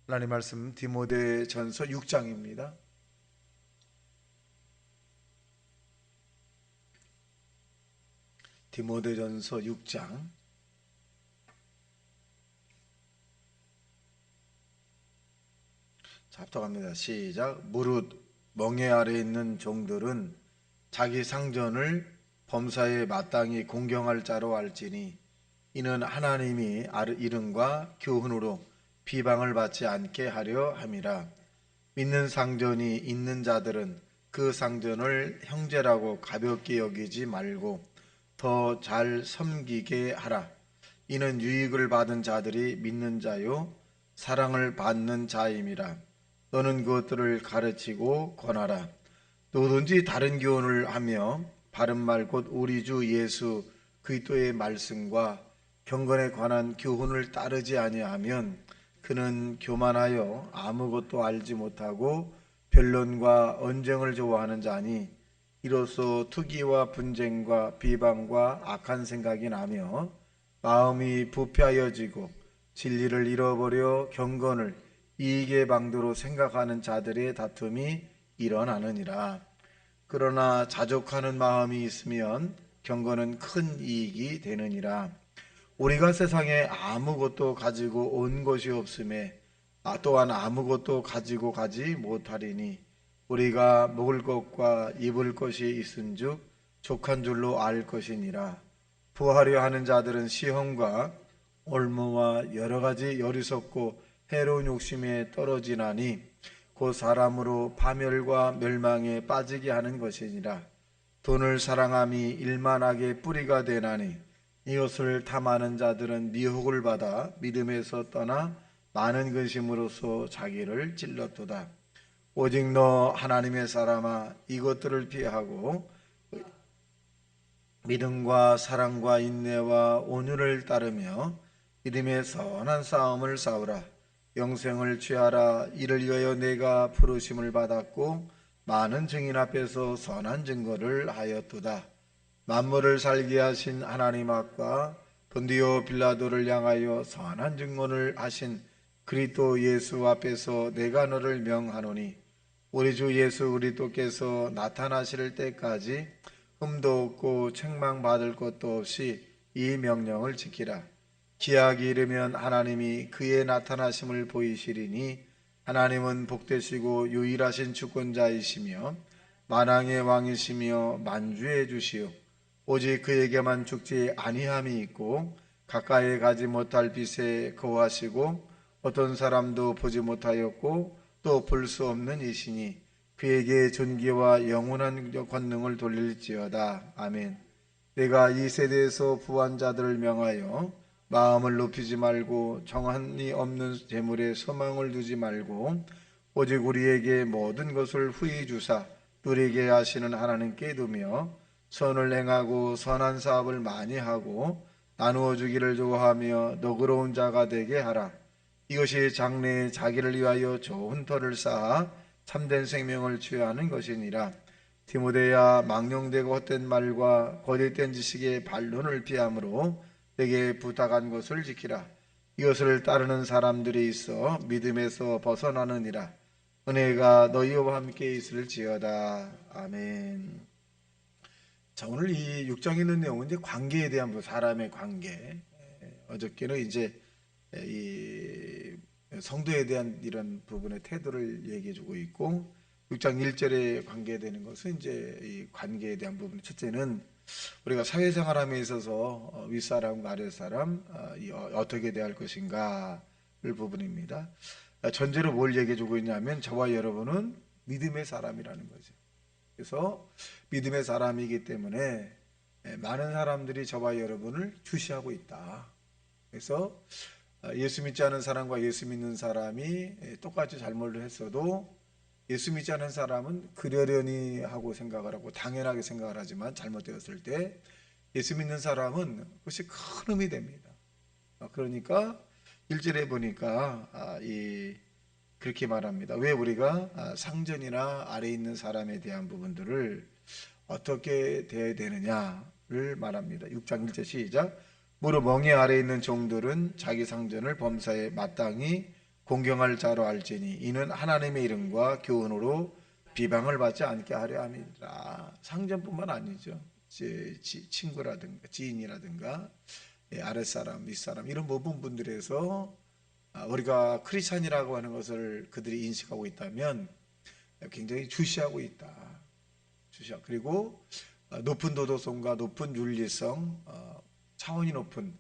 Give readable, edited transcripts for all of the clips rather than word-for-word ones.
하나님 말씀 디모데전서 6장입니다. 디모데전서 6장 합독합니다. 시작. 무릇 멍에 아래 있는 종들은 자기 상전을 범사에 마땅히 공경할 자로 알지니 이는 하나님이 이름과 교훈으로 비방을 받지 않게 하려 함이라. 믿는 상전이 있는 자들은 그 상전을 형제라고 가볍게 여기지 말고 더 잘 섬기게 하라. 이는 유익을 받은 자들이 믿는 자요 사랑을 받는 자임이라. 너는 그것들을 가르치고 권하라. 누구든지 다른 교훈을 하며 바른 말 곧 우리 주 예수 그리스도의 말씀과 경건에 관한 교훈을 따르지 아니하면 그는 교만하여 아무것도 알지 못하고 변론과 언쟁을 좋아하는 자니 이로써 투기와 분쟁과 비방과 악한 생각이 나며 마음이 부패하여지고 진리를 잃어버려 경건을 이익의 방도로 생각하는 자들의 다툼이 일어나느니라. 그러나 자족하는 마음이 있으면 경건은 큰 이익이 되느니라. 우리가 세상에 아무것도 가지고 온 것이 없음에 또한 아무것도 가지고 가지 못하리니 우리가 먹을 것과 입을 것이 있은즉 족한 줄로 알 것이니라. 부하려 하는 자들은 시험과 올무와 여러 가지 어리석고 해로운 욕심에 떨어지나니 곧 사람으로 파멸과 멸망에 빠지게 하는 것이니라. 돈을 사랑함이 일만하게 뿌리가 되나니 이것을 탐하는 자들은 미혹을 받아 믿음에서 떠나 많은 근심으로써 자기를 찔렀도다. 오직 너 하나님의 사람아 이것들을 피하고 믿음과 사랑과 인내와 온유를 따르며 믿음의 선한 싸움을 싸우라. 영생을 취하라. 이를 위하여 내가 부르심을 받았고 많은 증인 앞에서 선한 증거를 하였도다. 만물을 살게 하신 하나님 앞과 본디오 빌라도를 향하여 선한 증언을 하신 그리스도 예수 앞에서 내가 너를 명하노니 우리 주 예수 그리스도께서 나타나실 때까지 흠도 없고 책망받을 것도 없이 이 명령을 지키라. 기약이 이르면 하나님이 그의 나타나심을 보이시리니 하나님은 복되시고 유일하신 주권자이시며 만왕의 왕이시며 만주의 주시오. 오직 그에게만 죽지 아니함이 있고 가까이 가지 못할 빛에 거하시고 어떤 사람도 보지 못하였고 또 볼 수 없는 이시니 그에게 존귀와 영원한 권능을 돌릴지어다. 아멘. 내가 이 세대에서 부한 자들을 명하여 마음을 높이지 말고 정한이 없는 재물에 소망을 두지 말고 오직 우리에게 모든 것을 후히 주사 누리게 하시는 하나님께 두며 선을 행하고 선한 사업을 많이 하고 나누어 주기를 좋아하며 너그러운 자가 되게 하라. 이것이 장래에 자기를 위하여 좋은 터를 쌓아 참된 생명을 취하는 것이니라. 디모데야 망령되고 헛된 말과 거짓된 지식의 반론을 피함으로 내게 부탁한 것을 지키라. 이것을 따르는 사람들이 있어 믿음에서 벗어나느니라. 은혜가 너희와 함께 있을지어다. 아멘. 자, 오늘 이 6장에 있는 내용은 이제 관계에 대한 사람의 관계. 어저께는 이제 이 성도에 대한 이런 부분의 태도를 얘기해 주고 있고 6장 1절에 관계되는 것은 이제 이 관계에 대한 부분. 첫째는 우리가 사회생활함에 있어서 윗사람과 아랫사람 어떻게 대할 것인가를 부분입니다. 전제로 뭘 얘기해 주고 있냐면 저와 여러분은 믿음의 사람이라는 거죠. 그래서 믿음의 사람이기 때문에 많은 사람들이 저와 여러분을 주시하고 있다. 그래서 예수 믿지 않은 사람과 예수 믿는 사람이 똑같이 잘못을 했어도 예수 믿지 않은 사람은 그러려니 하고 생각을 하고 당연하게 생각을 하지만 잘못되었을 때 예수 믿는 사람은 그것이 큰 힘이 됩니다. 그러니까 1절에 보니까 그렇게 말합니다. 왜 우리가 상전이나 아래 있는 사람에 대한 부분들을 어떻게 대해야 되느냐를 말합니다. 6장 1절 시작. 무릇 멍에 아래 있는 종들은 자기 상전을 범사에 마땅히 공경할 자로 알지니 이는 하나님의 이름과 교훈으로 비방을 받지 않게 하려 함이라. 상전뿐만 아니죠. 친구라든가 지인이라든가 아랫사람, 윗사람 이런 모든 분들에서 우리가 크리스찬이라고 하는 것을 그들이 인식하고 있다면 굉장히 주시하고 있다. 그리고 높은 도덕성과 높은 윤리성, 차원이 높은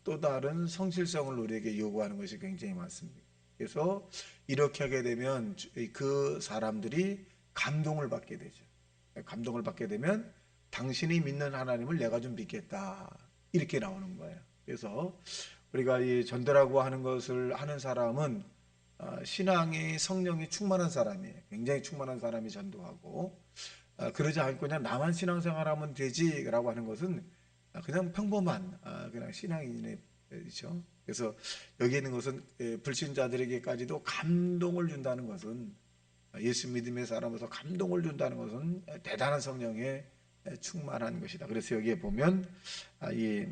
또 다른 성실성을 우리에게 요구하는 것이 굉장히 많습니다. 그래서 이렇게 하게 되면 그 사람들이 감동을 받게 되죠. 감동을 받게 되면 당신이 믿는 하나님을 내가 좀 믿겠다. 이렇게 나오는 거예요. 그래서 우리가 이 전도라고 하는 것을 하는 사람은 신앙의 성령이 충만한 사람이에요. 굉장히 충만한 사람이 전도하고 그러지 않고 그냥 나만 신앙생활하면 되지라고 하는 것은 그냥 평범한 그냥 신앙인이죠. 그래서 여기 있는 것은 불신자들에게까지도 감동을 준다는 것은 예수 믿음의 사람으로서 감동을 준다는 것은 대단한 성령에 충만한 것이다. 그래서 여기에 보면 이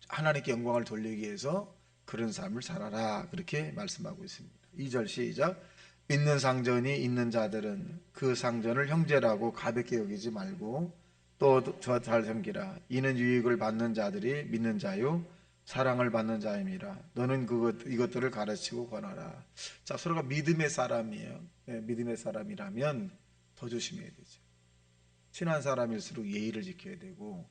하나님께 영광을 돌리기 위해서 그런 삶을 살아라 그렇게 말씀하고 있습니다. 2절 시작. 믿는 상전이 있는 자들은 그 상전을 형제라고 가볍게 여기지 말고 또 저 잘 섬기라. 이는 유익을 받는 자들이 믿는 자요 사랑을 받는 자임이라. 너는 이것들을 가르치고 권하라. 자, 서로가 믿음의 사람이에요. 믿음의 사람이라면 더 조심해야 되죠. 친한 사람일수록 예의를 지켜야 되고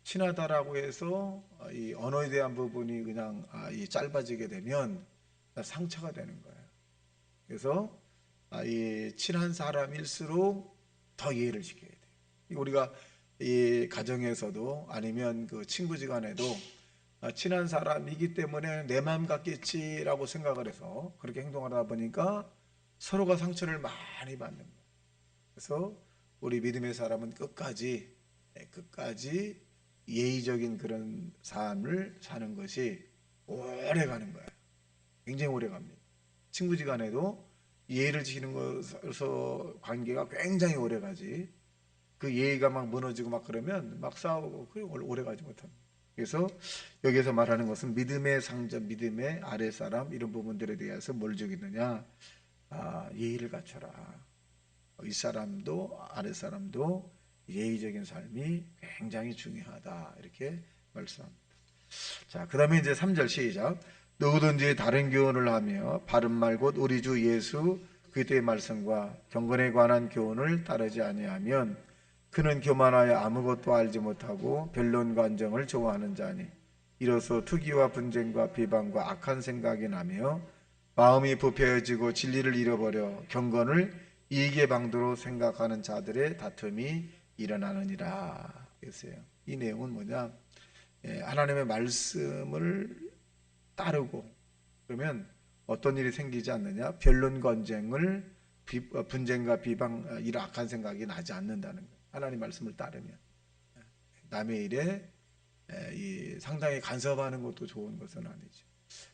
친하다라고 해서 이 언어에 대한 부분이 그냥 짧아지게 되면 상처가 되는 거예요. 그래서 이 친한 사람일수록 더 예의를 지켜야 돼요. 우리가 이 가정에서도 아니면 그 친구지간에도 친한 사람이기 때문에 내 마음 같겠지라고 생각을 해서 그렇게 행동하다 보니까 서로가 상처를 많이 받는 거예요. 그래서 우리 믿음의 사람은 끝까지 예의적인 그런 삶을 사는 것이 오래 가는 거예요. 굉장히 오래 갑니다. 친구지간에도 예의를 지키는 것에서 관계가 굉장히 오래 가지. 그 예의가 막 무너지고 막 그러면 막 싸우고 그게 오래 가지 못합니다. 그래서 여기서 말하는 것은 믿음의 상전, 믿음의 아랫사람 이런 부분들에 대해서 뭘 주겠느냐? 예의를 갖춰라. 윗사람도 아랫사람도 예의적인 삶이 굉장히 중요하다. 이렇게 말씀합니다. 자, 그 다음에 이제 3절 시작. 누구든지 다른 교훈을 하며 바른 말 곧 우리 주 예수 그리스도의 말씀과 경건에 관한 교훈을 따르지 아니하면 그는 교만하여 아무것도 알지 못하고 변론과 언정을 좋아하는 자니 이로써 투기와 분쟁과 비방과 악한 생각이 나며 마음이 부패해지고 진리를 잃어버려 경건을 이익의 방도로 생각하는 자들의 다툼이 일어나느니라. 그랬어요. 이 내용은 뭐냐? 하나님의 말씀을 따르고 그러면 어떤 일이 생기지 않느냐? 변론과 언쟁을 분쟁과 비방 이런 악한 생각이 나지 않는다는 거예요. 하나님 말씀을 따르면 남의 일에 상당히 간섭하는 것도 좋은 것은 아니죠.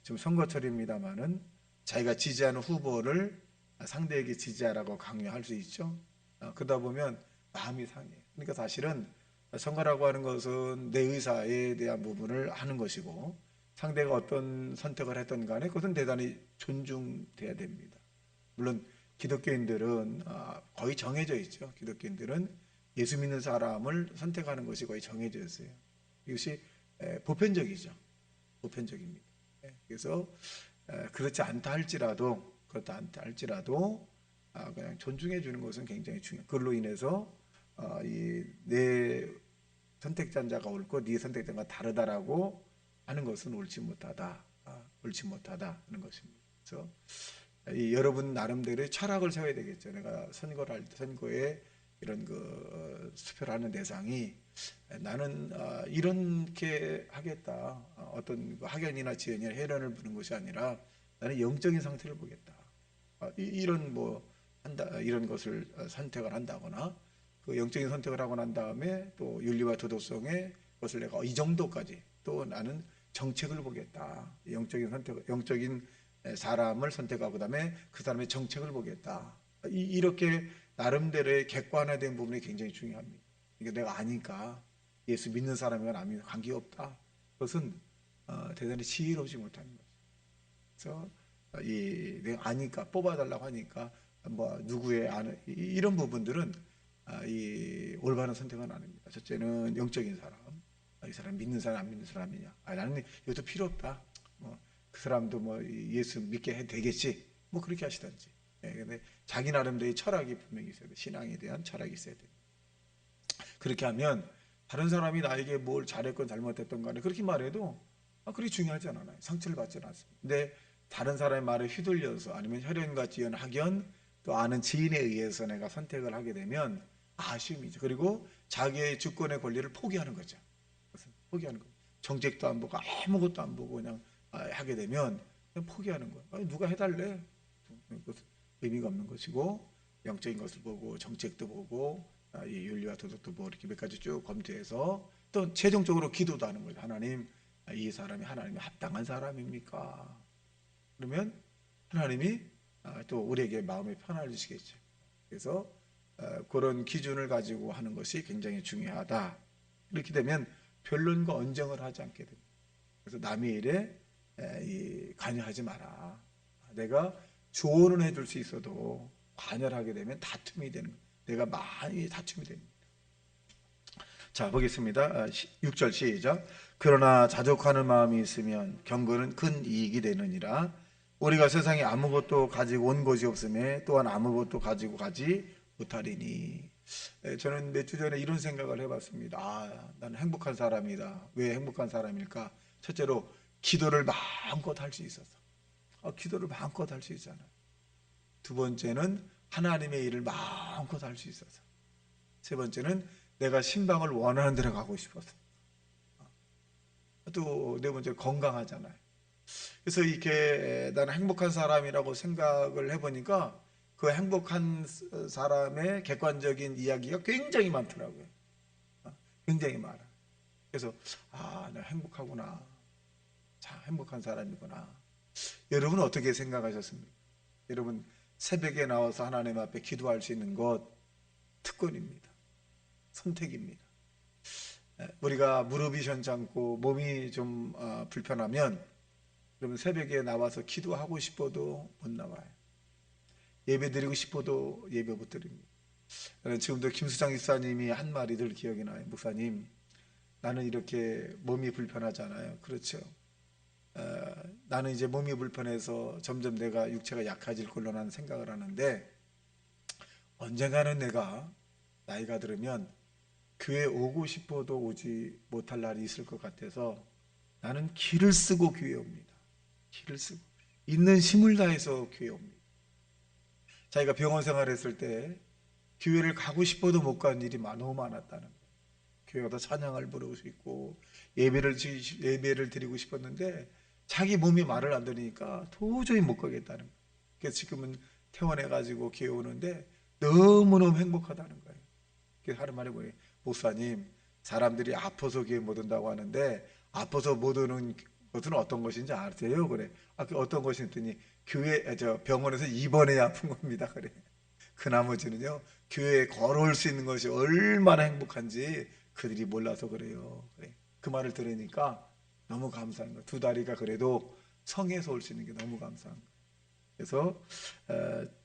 지금 선거철입니다만은 자기가 지지하는 후보를 상대에게 지지하라고 강요할 수 있죠. 그러다 보면 마음이 상해요. 그러니까 사실은 선거라고 하는 것은 내 의사에 대한 부분을 하는 것이고 상대가 어떤 선택을 했던 간에 그것은 대단히 존중돼야 됩니다. 물론 기독교인들은 거의 정해져 있죠. 기독교인들은 예수 믿는 사람을 선택하는 것이 거의 정해져 있어요. 이것이 보편적이죠. 보편적입니다. 그래서 그렇다 않다 할지라도 그냥 존중해 주는 것은 굉장히 중요해요. 그걸로 인해서 내 선택자가 옳고 네 선택자가 다르다라고 하는 것은 옳지 못하다 하는 것입니다. 그래서 여러분 나름대로의 철학을 세워야 되겠죠. 내가 선거를 할 때 선거에 이런 그 투표를 하는 대상이 나는 이렇게 하겠다. 어떤 학연이나 지연이나 혜련을 보는 것이 아니라 나는 영적인 상태를 보겠다. 이런 이런 것을 선택을 한다거나 그 영적인 선택을 하고 난 다음에 또 윤리와 도덕성의 것을 내가 이 정도까지 또 나는 정책을 보겠다. 영적인 사람을 선택하고 그다음에 그 사람의 정책을 보겠다. 이렇게 나름대로의 객관화된 부분이 굉장히 중요합니다. 이게 내가 아니까 예수 믿는 사람이건 안 믿는 관계없다. 그것은 대단히 지혜롭지 못합니다. 그래서 내가 아니까 뽑아달라고 하니까 뭐 누구의 아는 이런 부분들은 이 올바른 선택은 아닙니다. 첫째는 영적인 사람, 이 사람 믿는 사람 안 믿는 사람이냐. 나는 이것도 필요 없다. 뭐 그 사람도 뭐 예수 믿게 해도 되겠지. 뭐 그렇게 하시던지. 근데 자기 나름대로의 철학이 분명히 있어야 돼. 신앙에 대한 철학이 있어야 돼. 그렇게 하면 다른 사람이 나에게 뭘 잘했건 잘못했던 간에 그렇게 말해도 그렇게 중요하지 않아요. 상처를 받지는 않습니다. 근데 다른 사람의 말에 휘둘려서 아니면 혈연과 지연 학연 또 아는 지인에 의해서 내가 선택을 하게 되면 아쉬움이죠. 그리고 자기의 주권의 권리를 포기하는 거죠. 포기하는 거. 정책도 안 보고 아무것도 안 보고 그냥 하게 되면 그냥 포기하는 거예요. 누가 해달래? 의미가 없는 것이고 영적인 것을 보고 정책도 보고 이 윤리와 도덕도 보고 이렇게 몇 가지 쭉 검토해서 또 최종적으로 기도도 하는 거죠. 하나님, 이 사람이 하나님이 합당한 사람입니까? 그러면 하나님이 또 우리에게 마음이 편해지시겠죠. 그래서 그런 기준을 가지고 하는 것이 굉장히 중요하다. 이렇게 되면 변론과 언쟁을 하지 않게 됩니다. 그래서 남의 일에 관여하지 마라. 내가 조언을 해줄 수 있어도 관여를 하게 되면 다툼이 되는 거예요. 내가 많이 다툼이 됩니다. 자, 보겠습니다. 6절 시작. 그러나 자족하는 마음이 있으면 경건은 큰 이익이 되느니라. 우리가 세상에 아무것도 가지고 온 것이 없음에 또한 아무것도 가지고 가지 못하리니. 저는 몇 주 전에 이런 생각을 해봤습니다. 나는 행복한 사람이다. 왜 행복한 사람일까? 첫째로 기도를 마음껏 할 수 있어서. 기도를 마음껏 할 수 있잖아요. 두 번째는 하나님의 일을 마음껏 할 수 있어서. 세 번째는 내가 신방을 원하는 데로 가고 싶어서. 또 네 번째로 건강하잖아요. 그래서 이렇게 나는 행복한 사람이라고 생각을 해보니까 그 행복한 사람의 객관적인 이야기가 굉장히 많더라고요. 굉장히 많아. 그래서 나 행복하구나. 자, 행복한 사람이구나. 여러분 어떻게 생각하셨습니까? 여러분 새벽에 나와서 하나님 앞에 기도할 수 있는 것 특권입니다. 선택입니다. 우리가 무릎이 현찮고 몸이 좀 불편하면 그러면 새벽에 나와서 기도하고 싶어도 못 나와요. 예배 드리고 싶어도 예배 못 드립니다. 지금도 김수장 집사님이 한 말이 늘 기억이 나요. 목사님, 나는 이렇게 몸이 불편하잖아요. 그렇죠. 나는 이제 몸이 불편해서 점점 내가 육체가 약해질 걸로 나는 생각을 하는데 언젠가는 내가 나이가 들으면 교회 오고 싶어도 오지 못할 날이 있을 것 같아서 나는 기를 쓰고 교회 옵니다. 기를 쓰고 있는 힘을 다해서 교회 옵니다. 자기가 병원 생활했을 때 교회를 가고 싶어도 못 가는 일이 너무 많았다는 거예요. 교회 가서 찬양을 부르고 싶고 예배를 드리고 싶었는데 자기 몸이 말을 안 들으니까 도저히 못 가겠다는 거예요. 그래서 지금은 퇴원해가지고 교회 오는데 너무너무 행복하다는 거예요. 그래서 하는 말이 뭐예요? 목사님, 사람들이 아파서 교회 못 온다고 하는데 아파서 못 오는 것은 어떤 것인지 아세요? 그래. 그 어떤 것이 있더니 병원에서 입원해야 아픈 겁니다. 그래. 그 나머지는요, 교회에 걸어올 수 있는 것이 얼마나 행복한지 그들이 몰라서 그래요. 그래. 그 말을 들으니까 너무 감사한 거예요. 두 다리가 그래도 성에서 올 수 있는 게 너무 감사한 거예요. 그래서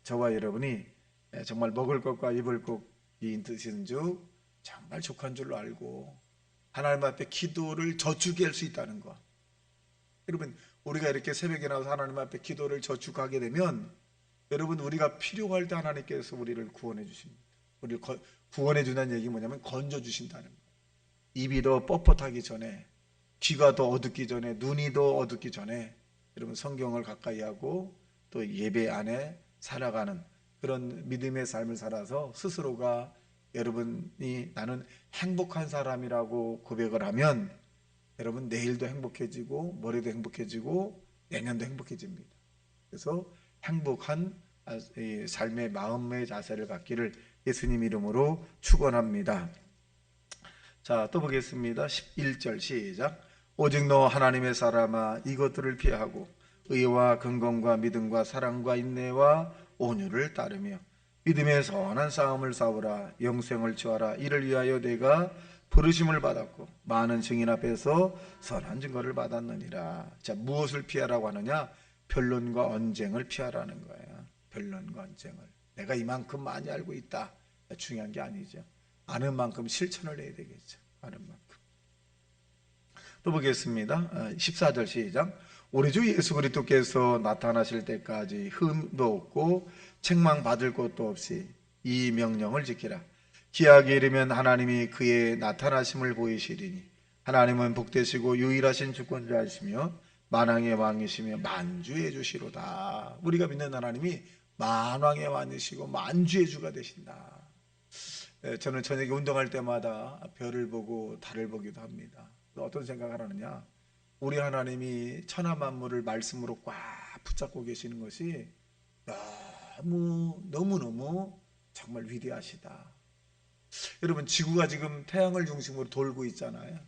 저와 여러분이 정말 먹을 것과 입을 것이 있으신 즉 정말 족한 줄로 알고 하나님 앞에 기도를 저축할 수 있다는 거. 여러분 우리가 이렇게 새벽에 나와서 하나님 앞에 기도를 저축하게 되면 여러분 우리가 필요할 때 하나님께서 우리를 구원해 주십니다. 우리를 구원해 준다는 얘기 뭐냐면 건져 주신다는 거예요. 입이 더 뻣뻣하기 전에, 귀가 더 어둡기 전에, 눈이 더 어둡기 전에 여러분 성경을 가까이 하고 또 예배 안에 살아가는 그런 믿음의 삶을 살아서 스스로가 여러분이 나는 행복한 사람이라고 고백을 하면 여러분 내일도 행복해지고 모레도 행복해지고 내년도 행복해집니다. 그래서 행복한 삶의 마음의 자세를 갖기를 예수님 이름으로 축원합니다. 자, 또 보겠습니다. 11절 시작. 오직 너 하나님의 사람아 이것들을 피하고 의와 긍건과 믿음과 사랑과 인내와 온유를 따르며 믿음의 선한 싸움을 싸우라. 영생을 취하라. 이를 위하여 내가 부르심을 받았고 많은 증인 앞에서 선한 증거를 받았느니라. 자, 무엇을 피하라고 하느냐? 변론과 언쟁을 피하라는 거예요. 변론과 언쟁을. 내가 이만큼 많이 알고 있다. 중요한 게 아니죠. 아는 만큼 실천을 해야 되겠죠. 아는 만큼. 또 보겠습니다. 14절 시작. 우리 주 예수 그리스도께서 나타나실 때까지 흠도 없고 책망받을 것도 없이 이 명령을 지키라. 기약에 이르면 하나님이 그의 나타나심을 보이시리니 하나님은 복되시고 유일하신 주권자이시며 만왕의 왕이시며 만주의 주시로다. 우리가 믿는 하나님이 만왕의 왕이시고 만주의 주가 되신다. 저는 저녁에 운동할 때마다 별을 보고 달을 보기도 합니다. 어떤 생각을 하느냐, 우리 하나님이 천하 만물을 말씀으로 꽉 붙잡고 계시는 것이 너무너무 정말 위대하시다. 여러분, 지구가 지금 태양을 중심으로 돌고 있잖아요.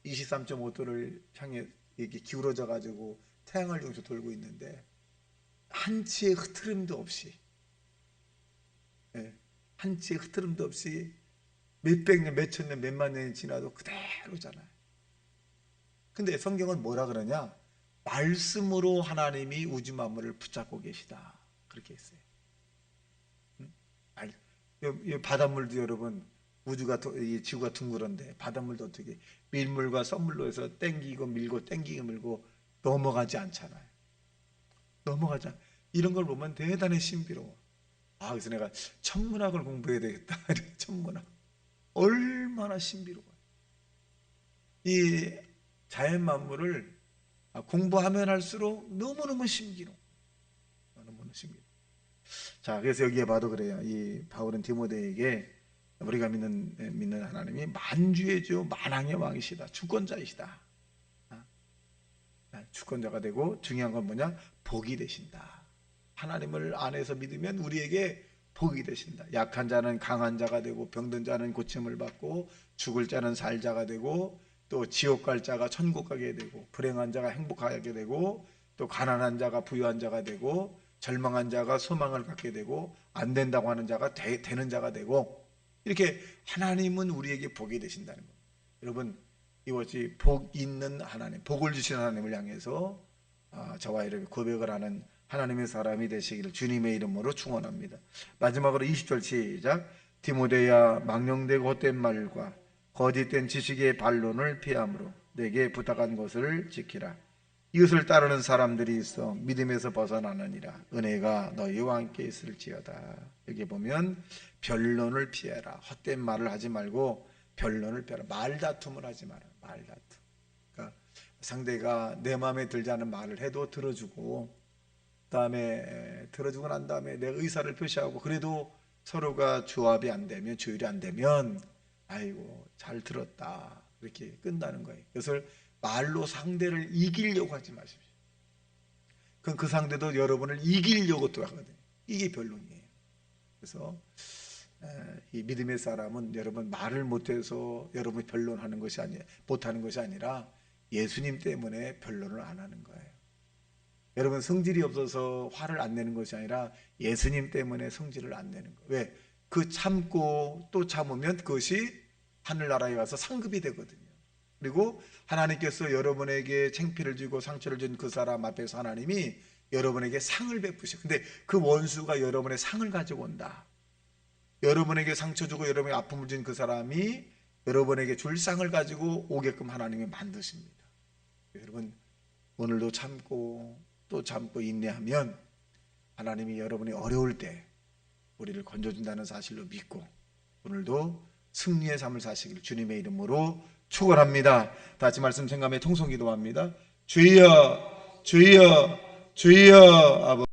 23.5도를 향해 이렇게 기울어져 가지고 태양을 중심으로 돌고 있는데 한치의 흐트름도 없이, 한치의 흐트름도 없이 몇백 년, 몇천 년, 몇만 년이 지나도 그대로잖아요. 근데 성경은 뭐라 그러냐? 말씀으로 하나님이 우주 만물을 붙잡고 계시다. 그렇게 했어요. 이 바닷물도 여러분, 이 지구가 둥그런데 바닷물도 어떻게 밀물과 썸물로 해서 땡기고 밀고 땡기고 밀고 넘어가지 않잖아요. 넘어가지 않. 이런 걸 보면 대단히 신비로워. 그래서 내가 천문학을 공부해야 되겠다. 천문학. 얼마나 신비로워요. 이 자연 만물을 공부하면 할수록 너무너무 신비로워. 너무너무 신비로워. 자, 그래서 여기에 봐도 그래요. 이 바울은 디모데에게 우리가 믿는 하나님이 만주의 주, 만왕의 왕이시다. 주권자이시다. 주권자가 되고 중요한 건 뭐냐? 복이 되신다. 하나님을 안에서 믿으면 우리에게 복이 되신다. 약한 자는 강한 자가 되고 병든 자는 고침을 받고 죽을 자는 살자가 되고 또 지옥 갈 자가 천국 가게 되고 불행한 자가 행복하게 되고 또 가난한 자가 부유한 자가 되고 절망한 자가 소망을 갖게 되고 안 된다고 하는 자가 되는 자가 되고, 이렇게 하나님은 우리에게 복이 되신다는 겁니다. 여러분, 이것이 복 있는 하나님, 복을 주시는 하나님을 향해서 저와 이렇게 고백을 하는 하나님의 사람이 되시기를 주님의 이름으로 축원합니다. 마지막으로 20절 시작. 디모데야, 망령되고 헛된 말과 거짓된 지식의 반론을 피함으로 내게 부탁한 것을 지키라. 이것을 따르는 사람들이 있어 믿음에서 벗어나느니라. 은혜가 너희와 함께 있을지어다. 여기 보면 변론을 피해라. 헛된 말을 하지 말고 변론을 피해라. 말다툼을 하지 마라. 말다툼. 그러니까 상대가 내 마음에 들지 않은 말을 해도 들어주고, 그다음에 들어주고 난 다음에 내 의사를 표시하고, 그래도 서로가 조합이 안 되면, 조율이 안 되면 아이고 잘 들었다 이렇게 끝나는 거예요. 그래서 말로 상대를 이기려고 하지 마십시오. 그럼 그 상대도 여러분을 이기려고 또 하거든요. 이게 변론이에요. 그래서 이 믿음의 사람은 여러분 말을 못해서 여러분이 변론하는 것이 아니라, 못하는 것이 아니라 예수님 때문에 변론을 안 하는 거예요. 여러분 성질이 없어서 화를 안 내는 것이 아니라 예수님 때문에 성질을 안 내는 거예요. 왜? 그 참고 또 참으면 그것이 하늘나라에 가서 상급이 되거든요. 그리고 하나님께서 여러분에게 창피를 주고 상처를 준 그 사람 앞에서 하나님이 여러분에게 상을 베푸셔. 근데 그 원수가 여러분의 상을 가지고 온다. 여러분에게 상처 주고 여러분에게 아픔을 준 그 사람이 여러분에게 줄 상을 가지고 오게끔 하나님이 만드십니다. 여러분, 오늘도 참고 또 참고 인내하면 하나님이 여러분이 어려울 때 우리를 건져준다는 사실로 믿고 오늘도 승리의 삶을 사시길 주님의 이름으로 축원합니다. 다시 말씀 생각하며 통성기도합니다. 주여 주여 주여 아버지.